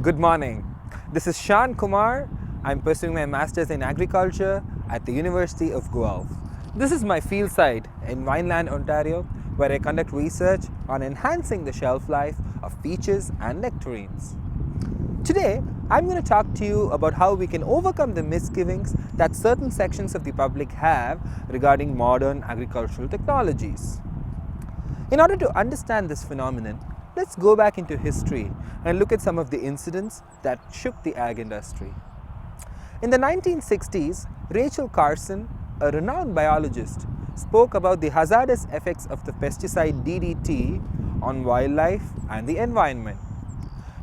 Good morning. This is Shan Kumar. I'm pursuing my Masters in Agriculture at the University of Guelph. This is my field site in Vineland, Ontario, where I conduct research on enhancing the shelf life of peaches and nectarines. Today, I'm going to talk to you about how we can overcome the misgivings that certain sections of the public have regarding modern agricultural technologies. In order to understand this phenomenon, let's go back into history and look at some of the incidents that shook the ag industry. In the 1960s, Rachel Carson, a renowned biologist, spoke about the hazardous effects of the pesticide DDT on wildlife and the environment.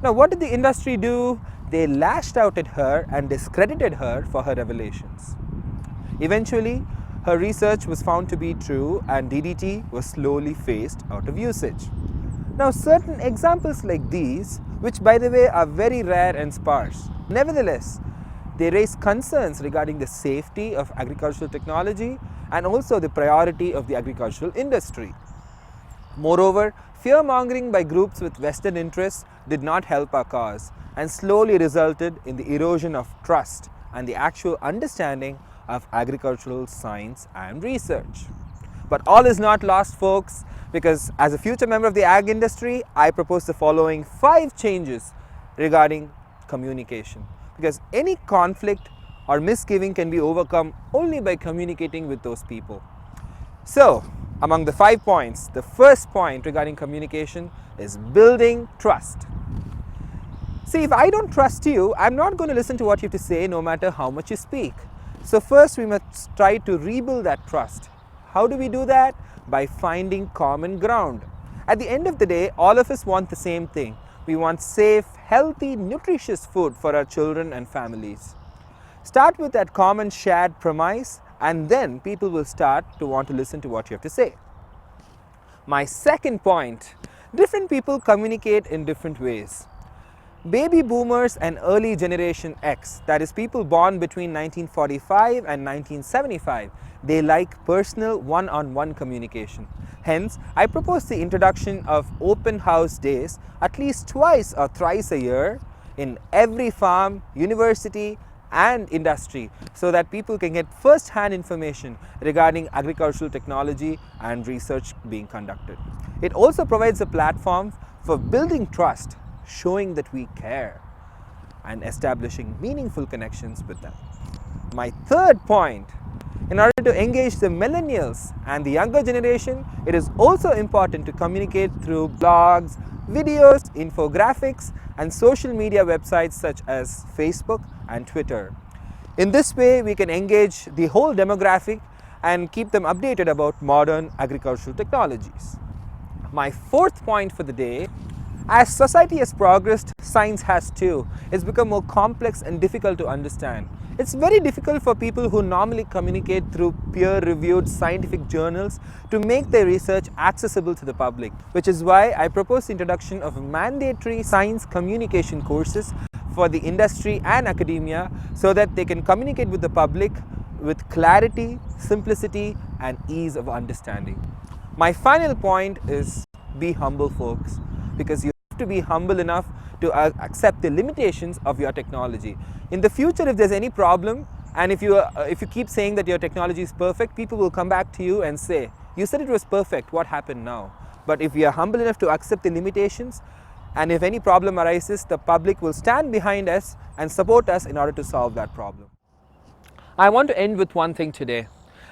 Now, what did the industry do? They lashed out at her and discredited her for her revelations. Eventually, her research was found to be true and DDT was slowly phased out of usage. Now, certain examples like these, which by the way are very rare and sparse, nevertheless, they raise concerns regarding the safety of agricultural technology and also the priority of the agricultural industry. Moreover, fear-mongering by groups with vested interests did not help our cause and slowly resulted in the erosion of trust and the actual understanding of agricultural science and research. But all is not lost, folks, because as a future member of the ag industry, I propose the following 5 changes regarding communication. Because any conflict or misgiving can be overcome only by communicating with those people. So, among the 5 points, the first point regarding communication is building trust. See, if I don't trust you, I'm not going to listen to what you have to say no matter how much you speak. So first we must try to rebuild that trust. How do we do that? By finding common ground. At the end of the day, all of us want the same thing. We want safe, healthy, nutritious food for our children and families. Start with that common shared premise, and then people will start to want to listen to what you have to say. My second point, different people communicate in different ways. Baby boomers and early generation X, that is people born between 1945 and 1975, they like personal one-on-one communication. Hence, I propose the introduction of open house days at least twice or thrice a year in every farm, university and industry so that people can get first-hand information regarding agricultural technology and research being conducted. It also provides a platform for building trust, showing that we care and establishing meaningful connections with them. My third point, in order to engage the millennials and the younger generation, it is also important to communicate through blogs, videos, infographics and social media websites such as Facebook and Twitter. In this way, we can engage the whole demographic and keep them updated about modern agricultural technologies. My fourth point for the day, as society has progressed, science has too. It's become more complex and difficult to understand. It's very difficult for people who normally communicate through peer-reviewed scientific journals to make their research accessible to the public, which is why I propose the introduction of mandatory science communication courses for the industry and academia so that they can communicate with the public with clarity, simplicity, and ease of understanding. My final point is be humble, folks, because you have to be humble enough to accept the limitations of your technology. In the future, if there's any problem and if you keep saying that your technology is perfect, people will come back to you and say, you said it was perfect, what happened now? But if we are humble enough to accept the limitations, and if any problem arises, the public will stand behind us and support us in order to solve that problem. I want to end with one thing today.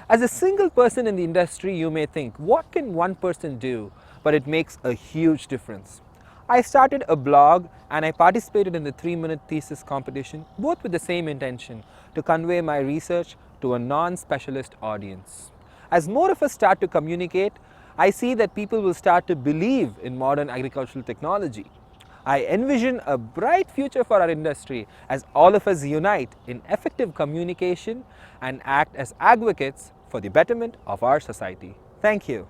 As a single person in the industry, you may think, what can one person do? But it makes a huge difference. I started a blog and I participated in the 3-minute thesis competition, both with the same intention, to convey my research to a non-specialist audience. As more of us start to communicate, I see that people will start to believe in modern agricultural technology. I envision a bright future for our industry as all of us unite in effective communication and act as advocates for the betterment of our society. Thank you.